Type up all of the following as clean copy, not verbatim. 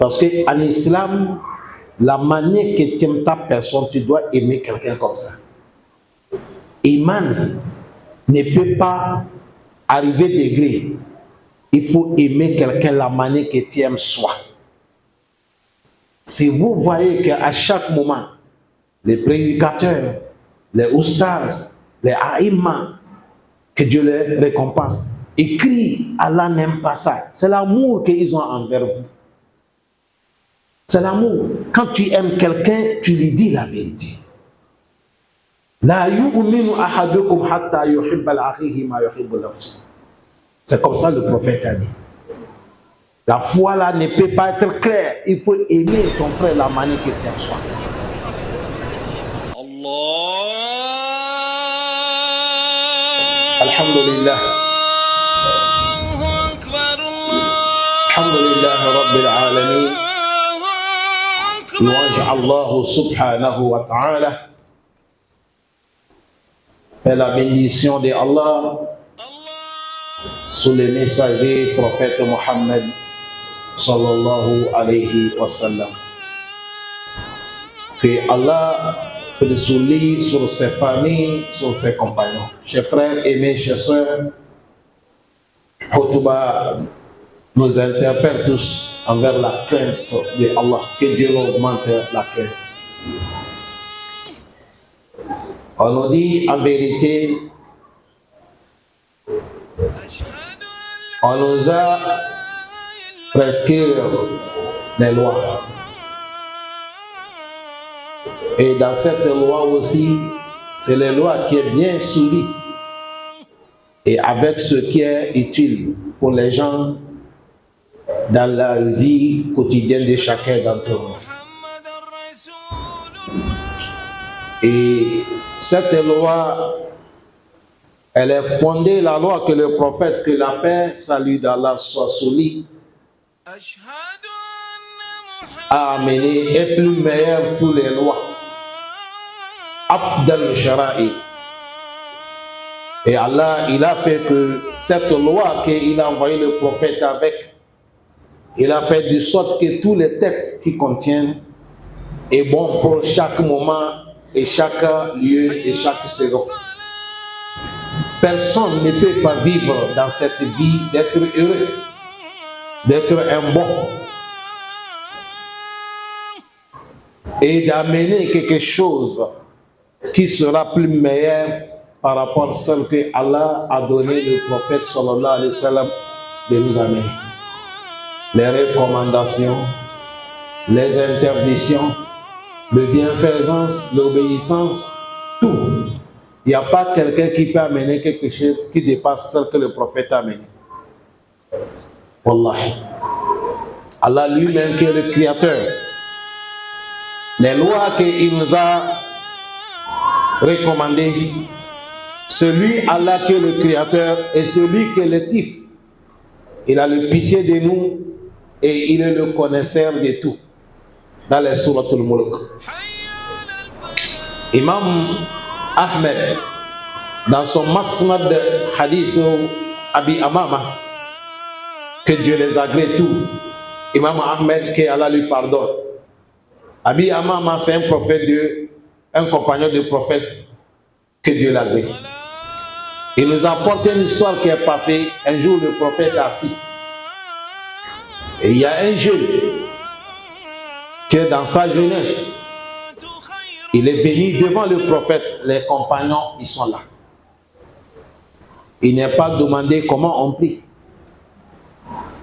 Parce qu'en islam, la manière que tu aimes ta personne, tu dois aimer quelqu'un comme ça. Iman ne peut pas arriver degré. Il faut aimer quelqu'un la manière que tu aimes soi. Si vous voyez qu'à chaque moment, les prédicateurs, les oustas, les aïmas, que Dieu les récompense, écrit Allah n'aime pas ça. C'est l'amour qu'ils ont envers vous. C'est l'amour. Quand tu aimes quelqu'un, tu lui dis la vérité. La yu'minu ahadukum hatta yuhibba al-akhihi ma yuhibbu nafsihi. C'est comme ça le prophète a dit. La foi là ne peut pas être claire. Il faut aimer ton frère la manière que tu aimes soi. Alhamdulillah. Alhamdulillah Rabbil Alamin. Louange Allah subhanahu wa ta'ala. Et la bénédiction de Allah sur les messagers prophète Mohammed sallallahu alayhi wa sallam. Que Allah peut souligner sur ses familles, sur ses compagnons. Chers frères et mes chers sœurs, Khutba nous interpelle tous envers la crainte de Allah. Que Dieu augmente la crainte. On nous dit en vérité, on nous a prescrit des lois. Et dans cette loi aussi, c'est les lois qui est bien suivies. Et avec ce qui est utile pour les gens dans la vie quotidienne de chacun d'entre nous. Et cette loi, elle est fondée, la loi que le prophète, que la paix, salut d'Allah soit sur lui, a amené et plus meilleure toutes les lois. Afdal Shara'i. Et Allah, il a fait que cette loi qu'il a envoyé le prophète avec, il a fait de sorte que tous les textes qui contiennent est bon pour chaque moment et chaque lieu et chaque saison. Personne ne peut pas vivre dans cette vie d'être heureux, d'être un bon et d'amener quelque chose qui sera plus meilleur par rapport à ce que Allah a donné le prophète sallallahu alayhi wa sallam de nous amener. Les recommandations, les interdictions, le bienfaisance, l'obéissance, tout. Il n'y a pas quelqu'un qui peut amener quelque chose qui dépasse ce que le prophète a amené. Wallahi. Allah lui-même qui est le créateur. Les lois qu'il nous a recommandées, celui Allah qui est le créateur et celui qui est le tif. Il a le pitié de nous et il est le connaisseur de tout. Dans les Suratul Mulk. Imam Ahmed, dans son Masnad de Hadith Abi Amama, que Dieu les agrée tous, Imam Ahmed, que Allah lui pardonne. Abi Amama, c'est un prophète Dieu, un compagnon du prophète, que Dieu l'agrée. Il nous apporte une histoire qui est passée. Un jour, le prophète est assis. Et il y a un jeune que dans sa jeunesse, il est venu devant le prophète, les compagnons, ils sont là. Il n'est pas demandé comment on prie.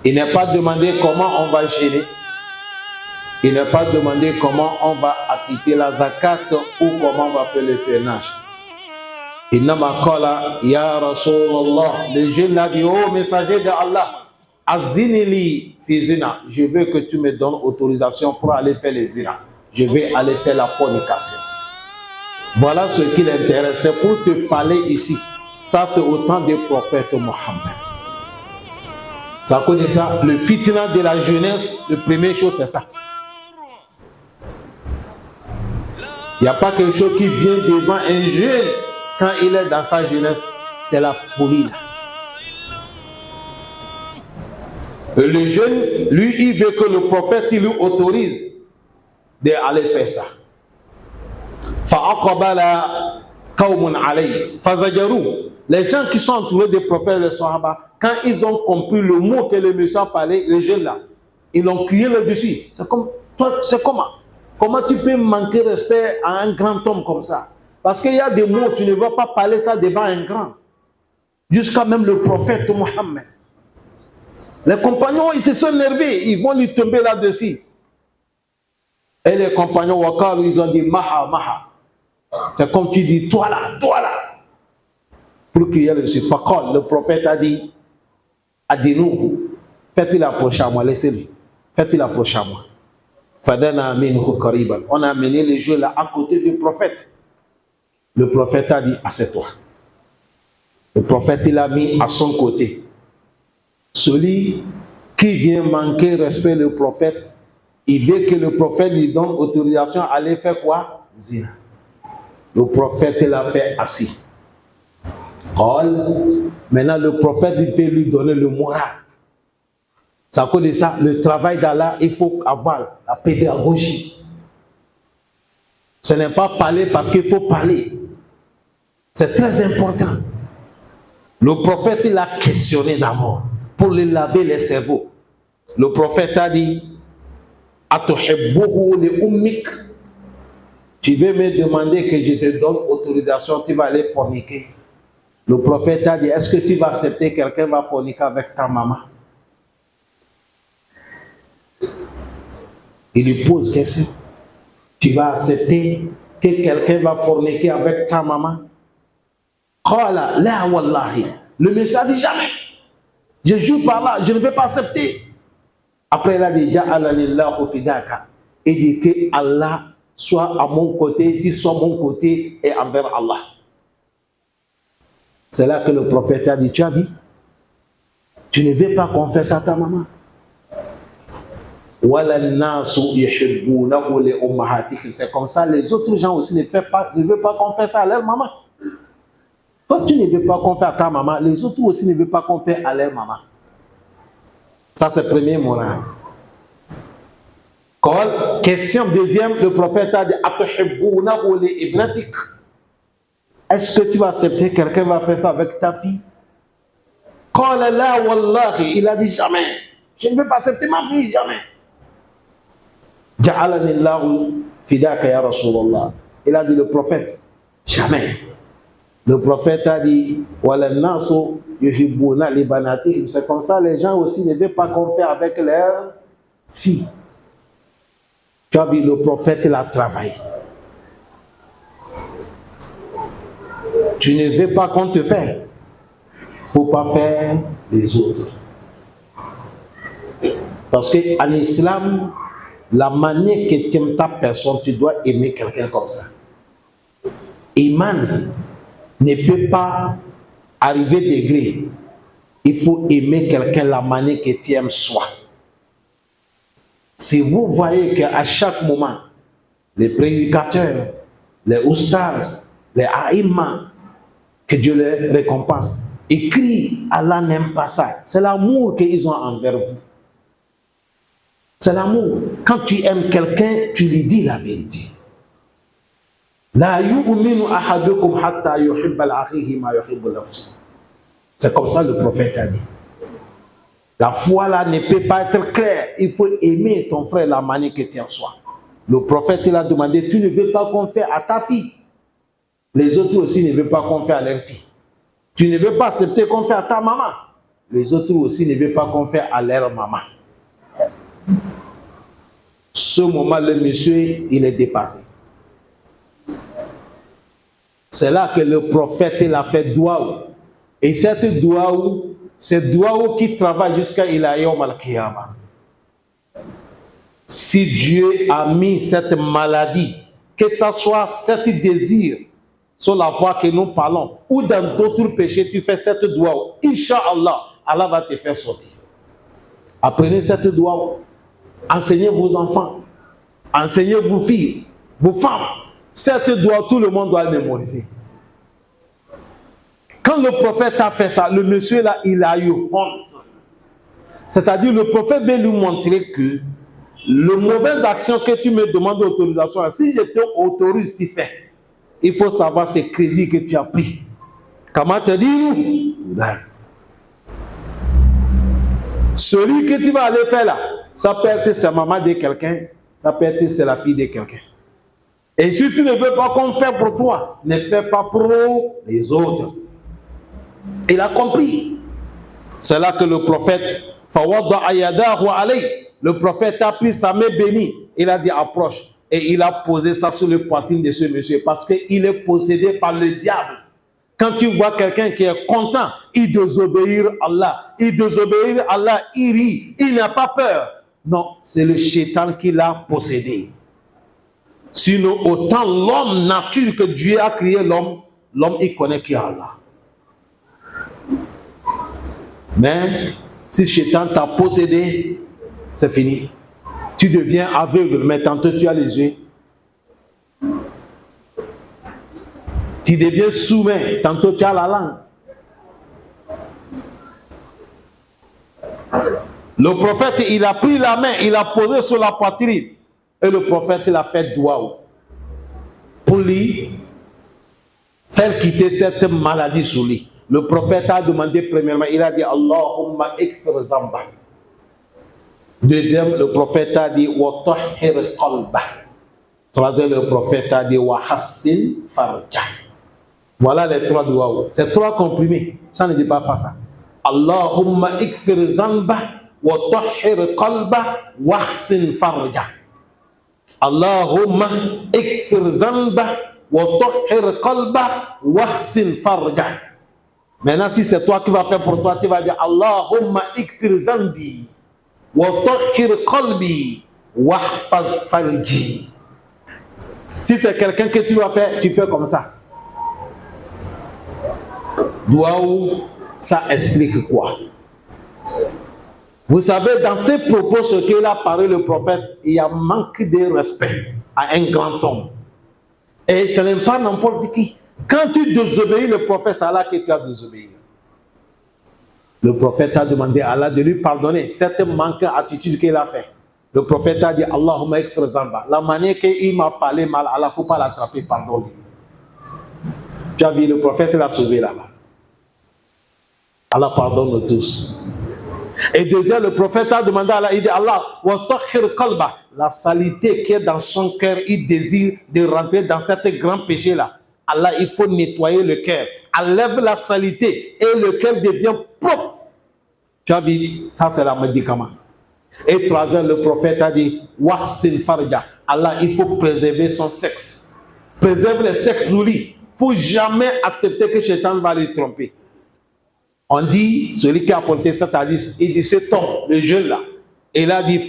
Il n'est pas demandé comment on va gêner. Il n'est pas demandé comment on va acquitter la zakat ou comment on va faire le pèlerinage. Il n'a pas dit, Ya Rasulallah, le jeune a dit, oh messager de Allah, Azinili fi zina, je veux que tu me donnes autorisation pour aller faire les zina. Je vais aller faire la fornication. Voilà ce qui l'intéresse. C'est pour te parler ici. Ça, c'est au temps du prophète Mohammed. Ça connaît ça? Le fitna de la jeunesse, la première chose, c'est ça. Il n'y a pas quelque chose qui vient devant un jeune quand il est dans sa jeunesse. C'est la folie là. Et le jeune, lui, il veut que le prophète il lui autorise d'aller faire ça. Les gens qui sont entourés des prophètes et des sahaba, quand ils ont compris le mot que le monsieur a parlé, les jeunes là, ils l'ont crié là-dessus. C'est comme, toi, c'est comment? Comment tu peux manquer respect à un grand homme comme ça? Parce qu'il y a des mots, tu ne vas pas parler ça devant un grand. Jusqu'à même le prophète Mohammed. Les compagnons, ils se sont énervés, ils vont lui tomber là-dessus. Et les compagnons Wakal, ils ont dit Maha, Maha. C'est comme tu dis, toi là, toi là. Pour crier dessus. Fakal, le prophète a dit, Adinu, faites-il approcher à moi, laissez-le. Faites-il approcher à moi. Fadana minhu kariban. On a amené les jeux là à côté du prophète. Le prophète a dit, assieds-toi. Le prophète, il a mis à son côté. Celui qui vient manquer respect le prophète, il veut que le prophète lui donne autorisation à aller faire quoi? Zina. Le prophète, il a fait assis. Maintenant, le prophète, il veut lui donner le moral. Ça cause de ça, le travail d'Allah, il faut avoir la pédagogie. Ce n'est pas parler parce qu'il faut parler. C'est très important. Le prophète, il a questionné d'abord pour lui laver les cerveaux. Le prophète a dit, Atuhibbuhu li ummik. Tu veux me demander que je te donne autorisation, tu vas aller forniquer. Le prophète a dit, est-ce que tu vas accepter quelqu'un va forniquer avec ta maman? Il lui pose question. Tu vas accepter que quelqu'un va forniquer avec ta maman? Qala la wallahi. Le monsieur a dit jamais. Je jure par là, je ne vais pas accepter. Après il a dit Ja'alanillahu fidaka. Il dit que Allah soit à mon côté, tu sois à mon côté et envers Allah. C'est là que le prophète a dit, tu as vu? Tu ne veux pas confesser à ta maman. C'est comme ça, les autres gens aussi ne veulent pas confesser à leur maman. Quand tu ne veux pas confesser à ta maman, les autres aussi ne veulent pas confesser à leur maman. Ça, c'est le premier moral. Question deuxième, le prophète a dit, est-ce que tu vas accepter quelqu'un va faire ça avec ta fille? Il a dit jamais. Je ne veux pas accepter ma fille, jamais. Ja'alanillahu fidaka ya Rasulallah. Il a dit le prophète, jamais. Le prophète a dit, c'est comme ça, les gens aussi ne veulent pas qu'on fait avec leurs filles. Tu as vu, le prophète, il a travaillé. Tu ne veux pas qu'on te fasse. Il ne faut pas faire les autres. Parce qu'en islam, la manière que tu aimes ta personne, tu dois aimer quelqu'un comme ça. Iman ne peut pas arriver degré. Il faut aimer quelqu'un la manière que tu aimes soi. Si vous voyez qu'à chaque moment, les prédicateurs, les oustas, les aïmas, que Dieu les récompense, écrit Allah n'aime pas ça. C'est l'amour qu'ils ont envers vous. C'est l'amour. Quand tu aimes quelqu'un, tu lui dis la vérité. C'est comme ça le prophète a dit. La foi là ne peut pas être claire. Il faut aimer ton frère la manière que tu en sois. Le prophète il a demandé, tu ne veux pas qu'on fasse à ta fille. Les autres aussi ne veulent pas qu'on fasse à leur fille. Tu ne veux pas accepter qu'on fasse à ta maman. Les autres aussi ne veulent pas qu'on fasse à leur maman. Ce moment, le monsieur, il est dépassé. C'est là que le prophète il a fait doua. Et cette doua, c'est doua qui travaille jusqu'à Ilayom al-Qiyamah. Si Dieu a mis cette maladie, que ce soit cet désir sur la voie que nous parlons, ou dans d'autres péchés, tu fais cette doua, Inch'Allah, Allah va te faire sortir. Apprenez cette doua. Enseignez vos enfants, enseignez vos filles, vos femmes. Cette doua, tout le monde doit le mémoriser. Quand le prophète a fait ça, le monsieur là, il a eu honte. C'est-à-dire, le prophète veut lui montrer que le mauvaise action que tu me demandes d'autorisation, si je t'autorise, tu fais. Il faut savoir ces crédits que tu as pris. Comment te dire? Celui que tu vas aller faire là, ça peut être sa maman de quelqu'un, ça peut être c'est la fille de quelqu'un. Et si tu ne veux pas qu'on fasse pour toi, ne fais pas pour les autres. Il a compris. C'est là que le prophète, le prophète a pris sa main bénie. Il a dit approche. Et il a posé ça sur le poitrine de ce monsieur parce qu'il est possédé par le diable. Quand tu vois quelqu'un qui est content, il désobéir à Allah. Il désobéir à Allah, il rit, il n'a pas peur. Non, c'est le shaitan qui l'a possédé. Sinon, autant l'homme nature que Dieu a créé l'homme, l'homme il connaît qui est Allah. Mais si shaitan t'a possédé, c'est fini. Tu deviens aveugle, mais tantôt tu as les yeux. Tu deviens sourd, tantôt tu as la langue. Le prophète, il a pris la main, il a posé sur la poitrine. Et le prophète, il a fait doua pour lui faire quitter cette maladie sur lui. Le prophète a demandé premièrement, il a dit Allahumma ikfir zamba. Deuxième, le prophète a dit wa tahhir qalba. Troisième, le prophète a dit wa hassin farja. Voilà les trois doigts. C'est trois comprimés. Ça ne dit pas ça. Allahumma ikfir zamba wa tahhir qalba wa hassin farja. Allahumma ikfir zamba wa tahhir qalba wa hassin farja. Maintenant, si c'est toi qui vas faire pour toi, tu vas dire Allahumma ikfir zambi wa tahhir qalbi wa hfaz farji. Si c'est quelqu'un que tu vas faire, tu fais comme ça. Douaou, ça explique quoi? Vous savez, dans ces propos, ce qu'il a parlé le prophète, il y a manque de respect à un grand homme. Et ce n'est pas n'importe qui. Quand tu désobéis le prophète, c'est Allah que tu as désobéi. Le prophète a demandé à Allah de lui pardonner cette manque d'attitude qu'il a fait. Le prophète a dit Allahumma ikfir zamba. La manière qu'il m'a parlé mal, Allah ne faut pas l'attraper, pardonne. Tu as vu, le prophète l'a sauvé là-bas. Allah pardonne tous. Et deuxième, le prophète a demandé à Allah, il dit Allah, wa tahhir qalba, la saleté qui est dans son cœur, il désire de rentrer dans cet grand péché là. Allah, il faut nettoyer le cœur. Enlève la saleté et le cœur devient propre. Tu as vu, ça c'est le médicament. Et troisième, le prophète a dit wahsin farja. Allah, il faut préserver son sexe. Préserve le sexe de lui. Il ne faut jamais accepter que Shaitan va le tromper. On dit, celui qui a apporté cet hadith, il dit cet homme, le jeune là, il a dit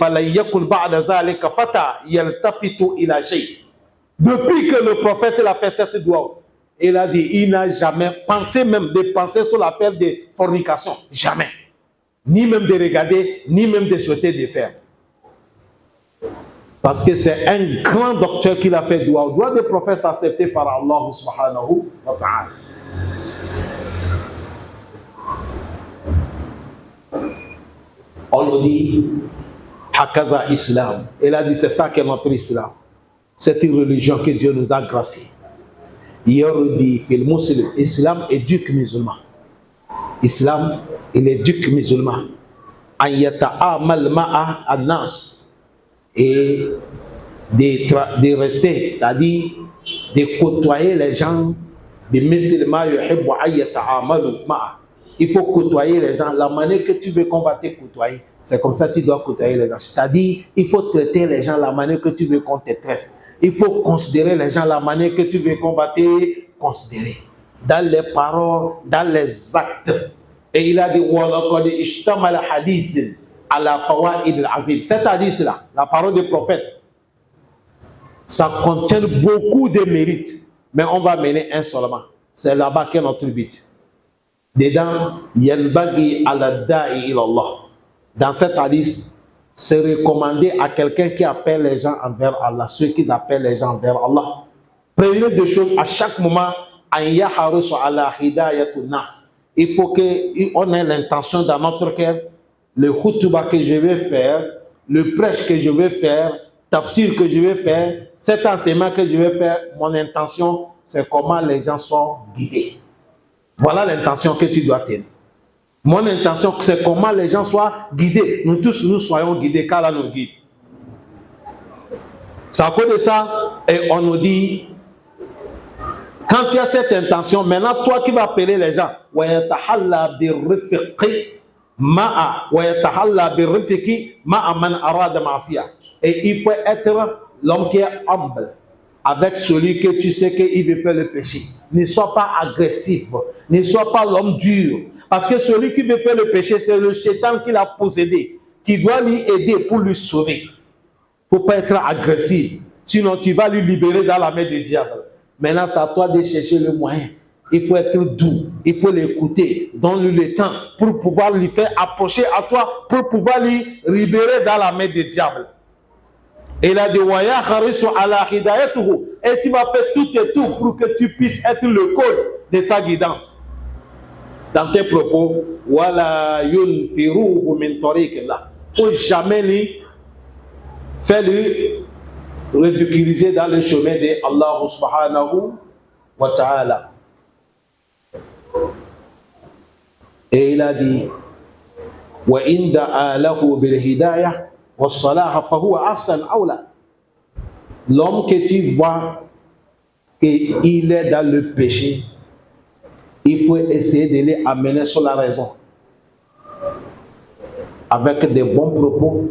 depuis que le prophète a fait cette doigt, il a dit, il n'a jamais pensé même de penser sur l'affaire de fornication. Jamais. Ni même de regarder, ni même de souhaiter de faire. Parce que c'est un grand docteur qui l'a fait doigt. Le doigt des prophètes accepté par Allah subhanahu wa ta'ala. On nous dit, Hakaza Islam. Il a dit, c'est ça qu'est notre Islam. C'est une religion que Dieu nous a graciée. Yorudi fil muslim. Islam éduque musulman. Islam, il éduque musulman. Ayata amal ma'a an-nas. Et de rester, c'est-à-dire de côtoyer les gens, de musulmans, yuhibbu ayata amalu ma'a. Il faut côtoyer les gens. La manière que tu veux combattre, côtoyer, c'est comme ça que tu dois côtoyer les gens. C'est-à-dire, il faut traiter les gens la manière que tu veux qu'on te traite. Il faut considérer les gens la manière que tu veux combattre, considérer. Dans les paroles, dans les actes. Et il a dit, cet hadith-là, la parole du prophète, ça contient beaucoup de mérites. Mais on va mener un seulement. C'est là-bas qu'est notre but. Dedans, yalbaghi ala da'i ila Allah. Dans cet hadith, c'est recommandé à quelqu'un qui appelle les gens envers Allah, ceux qui appellent les gens envers Allah. Prenez deux choses à chaque moment. Il faut qu'on ait l'intention dans notre cœur le khutbah que je vais faire, le prêche que je vais faire, tafsir que je vais faire, cet enseignement que je vais faire, mon intention, c'est comment les gens sont guidés. Voilà l'intention que tu dois tenir. Mon intention, c'est comment les gens soient guidés. Nous tous, nous soyons guidés, car là nous guide. C'est à cause de ça, et on nous dit, quand tu as cette intention, maintenant toi qui vas appeler les gens, et il faut être l'homme qui est humble avec celui que tu sais qu'il veut faire le péché. Ne sois pas agressif, ne sois pas l'homme dur. Parce que celui qui veut faire le péché, c'est le Shaitan qui l'a possédé. Tu dois lui aider pour lui sauver. Il ne faut pas être agressif. Sinon, tu vas lui libérer dans la main du diable. Maintenant, c'est à toi de chercher le moyen. Il faut être doux. Il faut l'écouter. Donne-lui le temps pour pouvoir lui faire approcher à toi, pour pouvoir lui libérer dans la main du diable. Et il a dit, et tu vas faire tout et tout pour que tu puisses être le cause de sa guidance. Dans tes propos, il ne faut jamais lui faire lui ridiculiser dans le chemin de Allah subhanahu wa ta'ala. Et il a dit, l'homme que tu vois qu'il est dans le péché, il faut essayer de les amener sur la raison avec des bons propos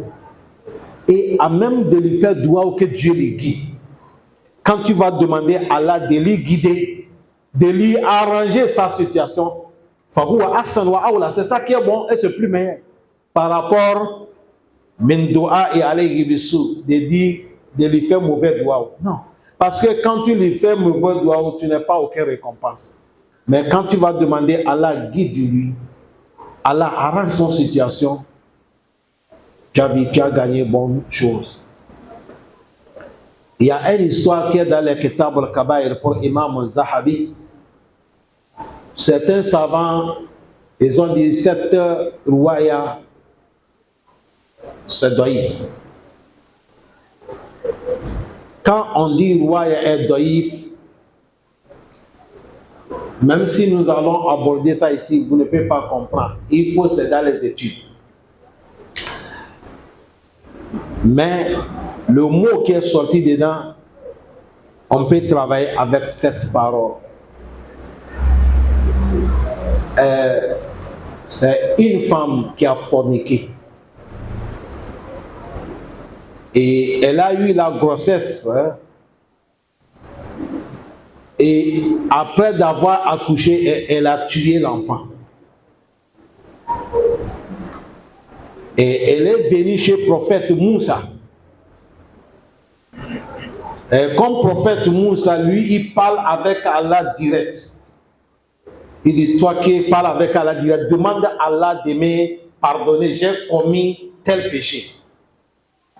et à même de lui faire droit que Dieu les guide. Quand tu vas demander à Allah de lui guider, de lui arranger sa situation, c'est ça qui est bon et c'est plus meilleur par rapport de lui faire mauvais doigt. Non, parce que quand tu lui fais mauvais doigt, tu n'as pas aucune récompense. Mais quand tu vas demander à Allah, guide-lui, Allah arrange son situation, tu as gagné bonne chose. Il y a une histoire qui est dans le Kitab al-Kabair pour Imam Zahabi. Certains savants, ils ont dit cette ruwaya, c'est daïf. Quand on dit ruwaya est daïf, même si nous allons aborder ça ici, vous ne pouvez pas comprendre. Il faut, c'est dans les études. Mais le mot qui est sorti dedans, on peut travailler avec cette parole. C'est une femme qui a forniqué. Et elle a eu la grossesse. Et après d'avoir accouché, elle a tué l'enfant. Et elle est venue chez le prophète Moussa. Et comme prophète Moussa, lui, il parle avec Allah direct. Il dit, toi qui parles avec Allah direct, demande à Allah de me pardonner, j'ai commis tel péché.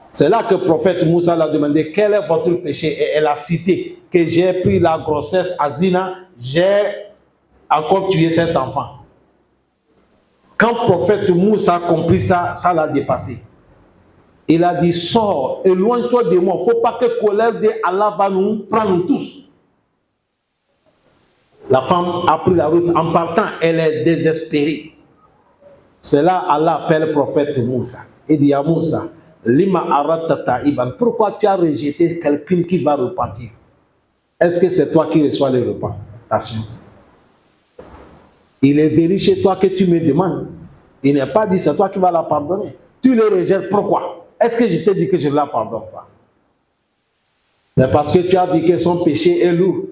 C'est là que le prophète Moussa l'a demandé, quel est votre péché? Et elle a cité que j'ai pris la grossesse à Zina, j'ai encore tué cet enfant. Quand le prophète Moussa a compris ça, ça l'a dépassé. Il a dit, sors, éloigne-toi de moi. Il ne faut pas que la colère de Allah va nous prendre tous. La femme a pris la route. En partant, elle est désespérée. C'est là Allah appelle le prophète Moussa. Il dit à Moussa, Lima arata ta'iban, pourquoi tu as rejeté quelqu'un qui va repentir? Est-ce que c'est toi qui reçois les repentations? Il est venu chez toi que tu me demandes. Il n'est pas dit c'est toi qui vas la pardonner. Tu le rejettes, pourquoi? Est-ce que je t'ai dit que je ne la pardonne pas? Mais parce que tu as dit que son péché est lourd.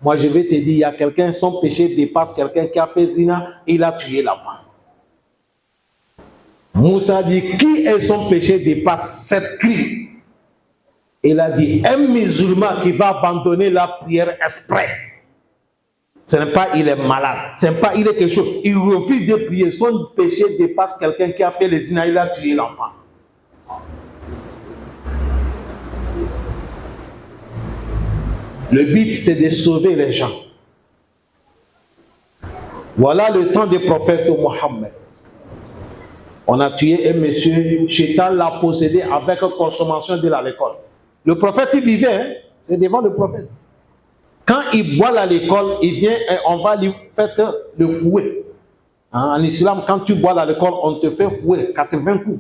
Moi je vais te dire, il y a quelqu'un, son péché dépasse quelqu'un qui a fait zina, il a tué l'enfant. Moussa dit, qui est son péché dépasse cette crime? Il a dit, un musulman qui va abandonner la prière exprès. Ce n'est pas il est malade, ce n'est pas il est quelque chose. Il refuse de prier, son péché dépasse quelqu'un qui a fait les zina, il a tué l'enfant. Le but, c'est de sauver les gens. Voilà le temps des prophètes Mohammed. On a tué un monsieur, Chétan l'a possédé avec consommation de l'école. Le prophète, il vivait, hein? C'est devant le prophète. Quand il boit à l'école, il vient et on va lui faire le fouet. Hein? En islam, quand tu bois à l'école, on te fait fouet, 80 coups.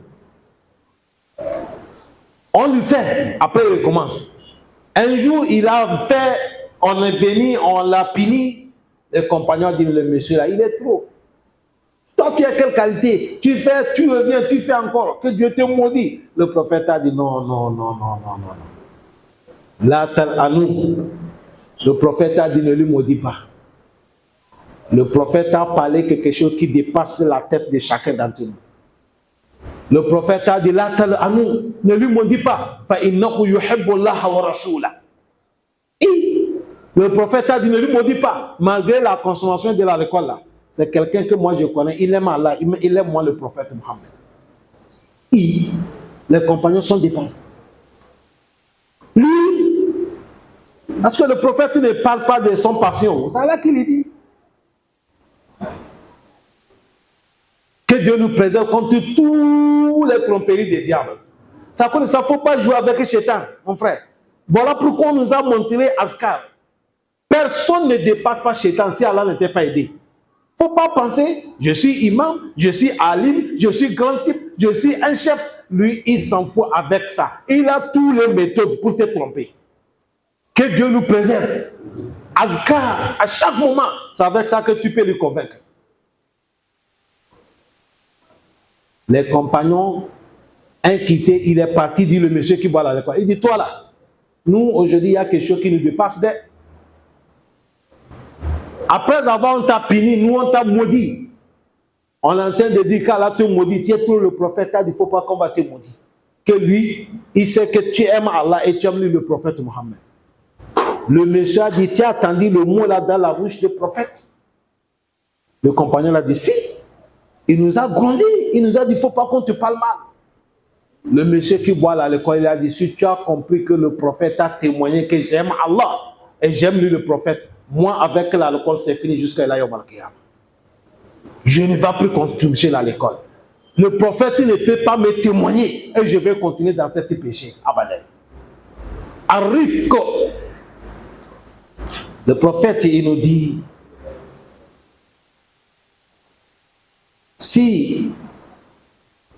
On lui fait, après il recommence. Un jour, il a fait, on est venu, on l'a puni. Le compagnon dit, le monsieur là, il est trop. Toi, tu as quelle qualité? Tu fais, tu reviens, tu fais encore. Que Dieu te maudit. Le prophète a dit, non, non, non, non, non, non. Là, à nous. Le prophète a dit, ne lui maudit pas. Le prophète a parlé quelque chose qui dépasse la tête de chacun d'entre nous. Le prophète a dit, là, à nous, ne lui maudit pas. Le prophète a dit, ne lui maudit pas. Malgré la consommation de l'alcool là. C'est quelqu'un que moi je connais, il aime Allah, il aime moi le prophète Mohammed. Les compagnons sont dépassés. Lui, parce que le prophète ne parle pas de son passion, c'est là qu'il dit. Que Dieu nous préserve contre tous les tromperies des diables. Ça ne faut pas jouer avec Chétan, mon frère. Voilà pourquoi on nous a montré Askar. Personne ne dépasse pas Chétan si Allah n'était pas aidé. Il ne faut pas penser, je suis imam, je suis alim, je suis grand type, je suis un chef. Lui, il s'en fout avec ça. Il a toutes les méthodes pour te tromper. Que Dieu nous préserve. Azkar, à chaque moment, c'est avec ça que tu peux lui convaincre. Les compagnons, un quitté, il est parti, dit le monsieur qui boit l'école. Il dit, toi là, nous, aujourd'hui, il y a quelque chose qui nous dépasse d'être. Après avoir on t'a puni, nous on t'a maudit. On est en train de dire qu'Allah te maudit. Tu es tout le prophète, il ne faut pas qu'on va te maudire. Que lui, il sait que tu aimes Allah et tu aimes lui le prophète Mohammed. Le monsieur a dit, tu as attendu le mot là dans la bouche du prophète. Le compagnon l'a dit, si. Il nous a grondé, il nous a dit, il ne faut pas qu'on te parle mal. Le monsieur qui boit à l'école, il a dit, si tu as compris que le prophète a témoigné que j'aime Allah et j'aime lui le prophète, moi avec l'alcool c'est fini jusqu'à là Yom Al-Qiyam. Je ne vais plus continuer à l'école. Le prophète ne peut pas me témoigner et je vais continuer dans cet péché. Abadan. Arrive que le prophète il nous dit, si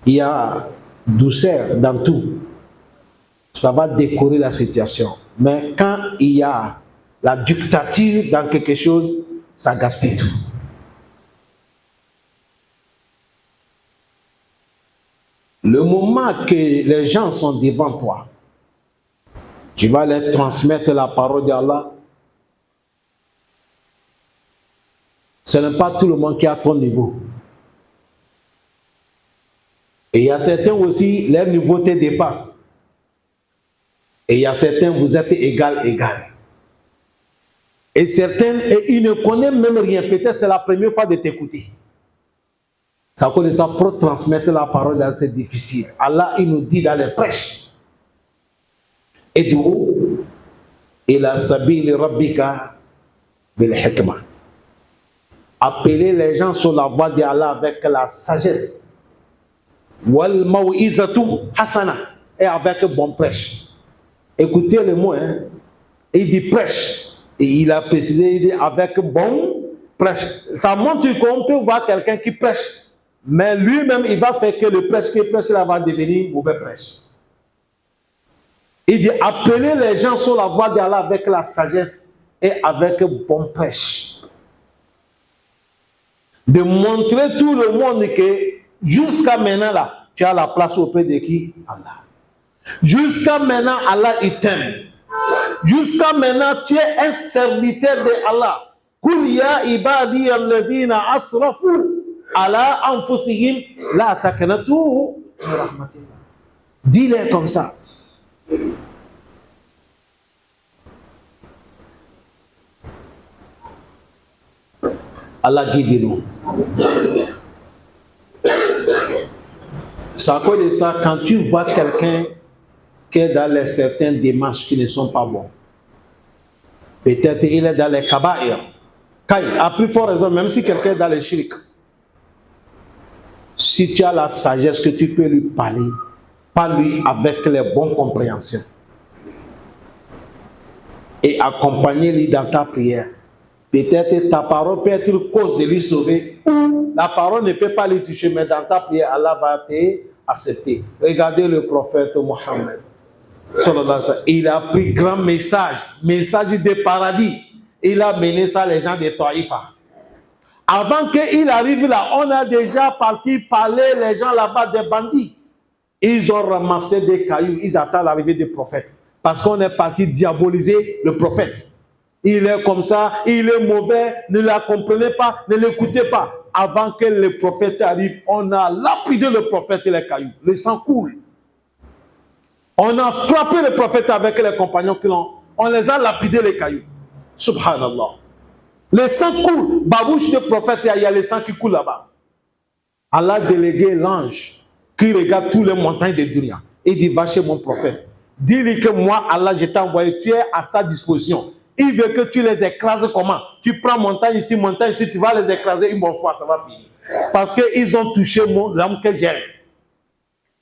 il y a douceur dans tout, ça va décorer la situation. Mais quand il y a la dictature dans quelque chose, ça gaspille tout. Le moment que les gens sont devant toi, tu vas leur transmettre la parole d'Allah. Ce n'est pas tout le monde qui est à ton niveau. Et il y a certains aussi, leur niveau te dépasse. Et il y a certains, vous êtes égal. Et certains, ils ne connaissent même rien. Peut-être c'est la première fois de t'écouter. Ça connaît ça pour transmettre la parole, c'est difficile. Allah, il nous dit dans les prêches. Edou ila sabili rabbika bil hikma. Appeler les gens sur la voie d'Allah avec la sagesse. Wal mau'izatu hasana. Et avec bon prêche. Écoutez le mot, hein. Il dit prêche. Et il a précisé, il dit avec bon prêche. Ça montre qu'on peut voir quelqu'un qui prêche. Mais lui-même, il va faire que le prêche qui prêche, là va devenir mauvais prêche. Il dit appeler les gens sur la voie d'Allah avec la sagesse et avec bon prêche. De montrer tout le monde que jusqu'à maintenant, là, tu as la place auprès de qui? Allah. Jusqu'à maintenant, Allah, il t'aime. Jusqu'à maintenant, tu es un serviteur de Allah. Kul ya ibadi allazina asrafu ala anfusihim la taqnatu min rahmatillah. Dis-le comme ça. Allah guide-nous. C'est à cause de ça, quand tu vois quelqu'un qui est dans les certaines démarches qui ne sont pas bonnes, peut-être il est dans les kaba'ir. À plus fort raison, même si quelqu'un est dans les shirk, Si tu as la sagesse que tu peux lui parler, parle-lui avec les bonnes compréhensions. Et accompagne-lui dans ta prière. Peut-être ta parole peut être cause de lui sauver. La parole ne peut pas lui toucher, mais dans ta prière, Allah va t'accepter. Regardez le prophète Mohammed. Il a pris grand message de paradis. Il a mené ça les gens de Taïfa. Avant qu'il arrive là, on a déjà parti parler les gens là-bas des bandits. Ils ont ramassé des cailloux, ils attendent l'arrivée du prophète. Parce qu'on est parti diaboliser le prophète. Il est comme ça, il est mauvais, ne la comprenez pas, ne l'écoutez pas. Avant que le prophète arrive, on a lapidé le prophète et les cailloux. Le sang coule. On a frappé le prophète avec les compagnons qui l'ont. On les a lapidés les cailloux. Subhanallah. Le sang coule. Babouche de prophète, il y a le sang qui coule là-bas. Allah a délégué l'ange qui regarde tous les montagnes de dunya. Et dit, va chez mon prophète. Dis-lui que moi, Allah, je t'ai envoyé, tu es à sa disposition. Il veut que tu les écrases comment? Tu prends montagne ici, tu vas les écraser une bonne fois, ça va finir. Parce qu'ils ont touché l'homme que j'aime.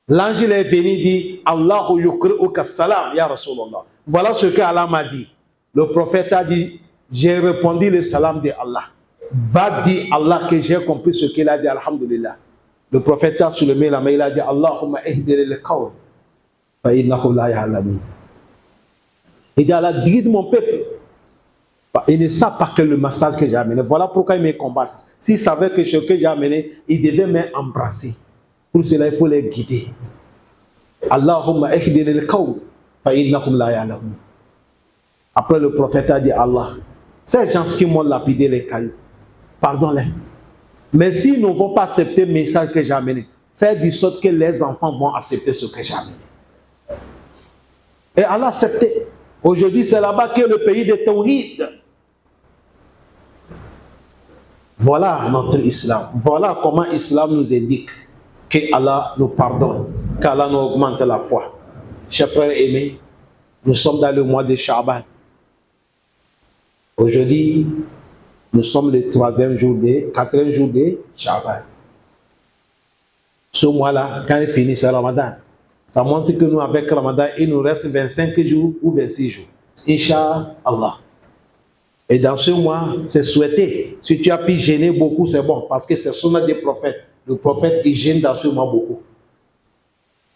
L'ange est venu dit, Allahu yukri'uka salam, ya Rasulallah. Voilà ce que Allah m'a dit. Le prophète a dit, j'ai répondu le salam de Allah. Va dire Allah que j'ai compris ce qu'il a dit, alhamdulillah. Le prophète a soulevé la main, il a dit, Allahumma ihdiri le-qawl, fa innahum la ya'lamun. Il dit, Allah, guide mon peuple. Il ne sait pas que le message que j'ai amené. Voilà pourquoi il me combat. S'il savait que ce que j'ai amené, il devait m'embrasser. Pour cela, il faut les guider. Allahumma ihdini al-qawl fa innahum la ya'lamun. Après, le prophète a dit, Allah, ces gens qui m'ont lapidé les cailloux, pardonne-les. Mais s'ils ne vont pas accepter le message que j'ai amené, fais de sorte que les enfants vont accepter ce que j'ai amené. Et Allah a accepté. Aujourd'hui, c'est là-bas que le pays de Tawhid. Voilà notre islam. Voilà comment l'islam nous indique que Allah nous pardonne, qu'Allah nous augmente la foi. Chers frères aimés, nous sommes dans le mois de Sha'ban. Aujourd'hui, nous sommes le 4e jour de Sha'ban. Ce mois-là, quand il finit, c'est Ramadan. Ça montre que nous, avec Ramadan, il nous reste 25 jours ou 26 jours. Inch'Allah. Et dans ce mois, c'est souhaité. Si tu as pu gêner beaucoup, c'est bon. Parce que c'est sunna des prophètes. Le prophète, il gêne dans ce mois beaucoup.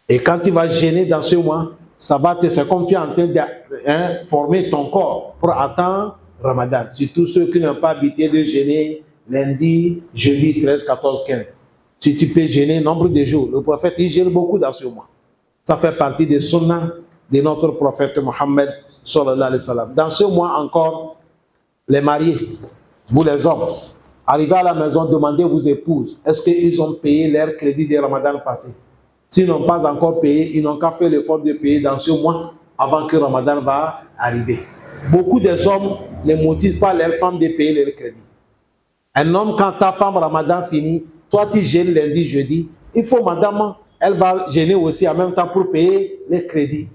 Et quand tu vas gêner dans ce mois, c'est comme tu es en train de former ton corps pour attendre Ramadan. Surtout ceux qui n'ont pas habité de gêner lundi, jeudi, 13, 14, 15. Si tu peux gêner nombre de jours, le prophète, il gêne beaucoup dans ce mois. Ça fait partie des sunnah de notre prophète Mohammed sallallahu alayhi wa sallam. Dans ce mois encore, les mariés, vous les hommes, arrivez à la maison, demandez vos épouses, est-ce qu'ils ont payé leur crédit de Ramadan passé? S'ils n'ont pas encore payé, ils n'ont qu'à faire l'effort de payer dans ce mois avant que Ramadan va arriver. Beaucoup des hommes ne motivent pas leurs femmes de payer leur crédit. Un homme, quand ta femme Ramadan finit, toi tu gênes lundi, jeudi, il faut madame, elle va gêner aussi en même temps pour payer les crédits.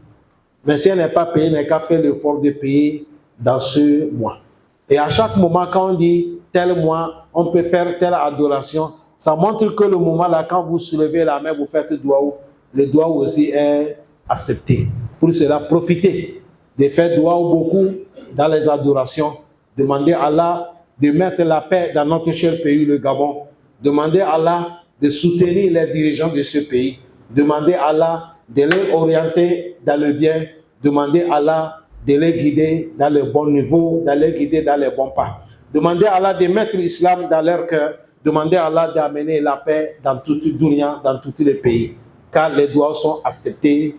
Mais si elle n'est pas payée, elle n'a qu'à faire l'effort de payer dans ce mois. Et à chaque moment, quand on dit tel mois, on peut faire telle adoration, ça montre que le moment là, quand vous soulevez la main, vous faites doua, le doua aussi est accepté. Pour cela, profitez de faire doua beaucoup dans les adorations. Demandez à Allah de mettre la paix dans notre cher pays, le Gabon. Demandez à Allah de soutenir les dirigeants de ce pays. Demandez à Allah de les orienter dans le bien. Demandez à Allah de les guider dans le bon niveau, de les guider dans les bons pas. Demandez à Allah de mettre l'islam dans leur cœur. Demandez à Allah d'amener la paix dans toute dunya, dans tous les pays. Car les doigts sont acceptés,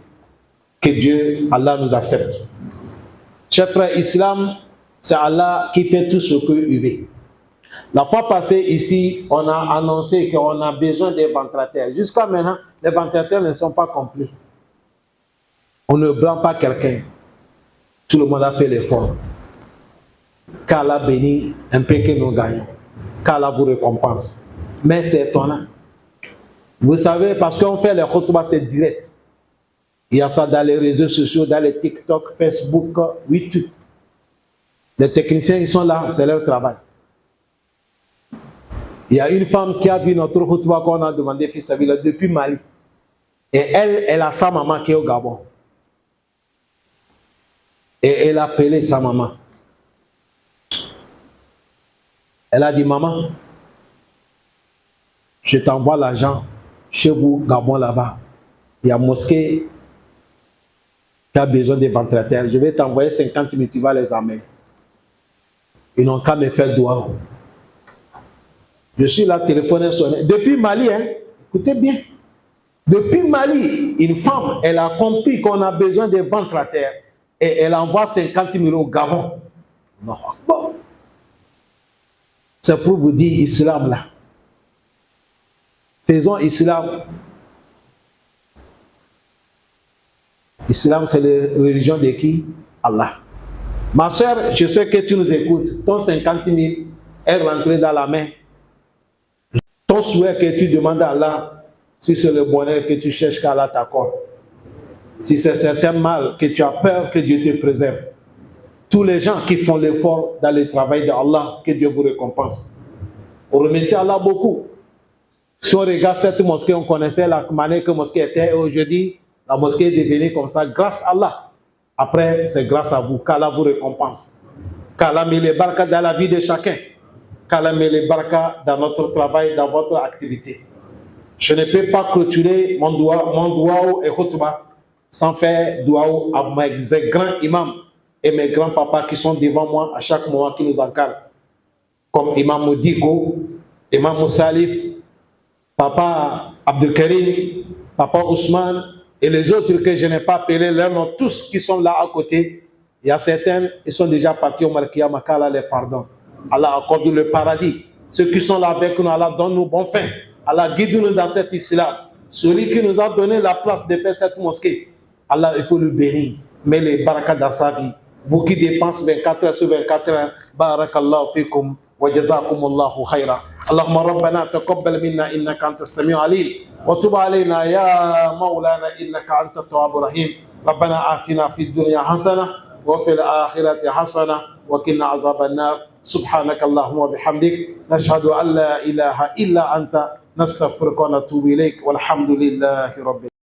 que Dieu, Allah nous accepte. Chers frères, l'islam, c'est Allah qui fait tout ce qu'il veut. La fois passée ici, on a annoncé qu'on a besoin des ventilateurs. Jusqu'à maintenant, les ventilateurs ne sont pas complets. On ne blâme pas quelqu'un. Tout le monde a fait l'effort. Qu'Allah bénit un peu que nous gagnons. Qu'Allah vous récompense. Mais c'est étonnant. Vous savez, parce qu'on fait les khutbahs, c'est direct. Il y a ça dans les réseaux sociaux, dans les TikTok, Facebook, YouTube. Les techniciens, ils sont là, c'est leur travail. Il y a une femme qui a vu notre khutbah qu'on a demandé fils Sabila depuis Mali. Et elle a sa maman qui est au Gabon. Et elle a appelé sa maman. Elle a dit, maman, je t'envoie l'argent chez vous, Gabon, là-bas. Il y a une mosquée qui a besoin de ventilateurs. Je vais t'envoyer 50 000, tu vas les amener. Ils n'ont qu'à me faire doigt. Je suis là, téléphone sonné. Depuis Mali, hein, écoutez bien. Depuis Mali, une femme, elle a compris qu'on a besoin de ventilateurs. Et elle envoie 50 000 au Gabon. Non. Bon. C'est pour vous dire, islam là. Faisons islam. Islam, c'est la religion de qui? Allah. Ma soeur, je sais que tu nous écoutes. Ton 50 000 est rentré dans la main. Ton souhait que tu demandes à Allah, si c'est le bonheur que tu cherches qu'Allah t'accorde. Si c'est certain mal que tu as peur que Dieu te préserve. Tous les gens qui font l'effort dans le travail d'Allah, que Dieu vous récompense. On remercie Allah beaucoup. Si on regarde cette mosquée, on connaissait la manière que la mosquée était. Et aujourd'hui, la mosquée est devenue comme ça grâce à Allah. Après, c'est grâce à vous qu'Allah vous récompense. Qu'Allah met les barakas dans la vie de chacun. Qu'Allah met les barakas dans notre travail, dans votre activité. Je ne peux pas clôturer mon doua et khutbah sans faire doua à mes grands imams et mes grands papas qui sont devant moi à chaque moment qui nous encadrent. Comme Imam Moudiko, Imam Moussalif, Papa Abdelkarim, Papa Ousmane et les autres que je n'ai pas appelés, leurs noms, tous qui sont là à côté. Il y a certains, ils sont déjà partis au Malkiyama, qu'Allah les pardonne. Allah accorde le paradis. Ceux qui sont là avec nous, Allah donne-nous bon fin. Allah guide-nous dans cet islam. Celui qui nous a donné la place de faire cette mosquée, Allah, il faut le bénir. Mets les barakas dans sa vie. Vous qui dépensez 24 heures sur 24 heures, barakallahu fikum. وجزاكم الله خيرا اللهم ربنا تقبل منا إنك أنت السميع العليم وتب علينا يا مولانا إنك أنت التواب الرحيم ربنا آتنا في الدنيا حسنة وفي الآخرة حسنة وقنا عذاب النار سبحانك اللهم وبحمدك نشهد أن لا إله إلا أنت نستغفرك ونتوب إليك والحمد لله رب العالمين.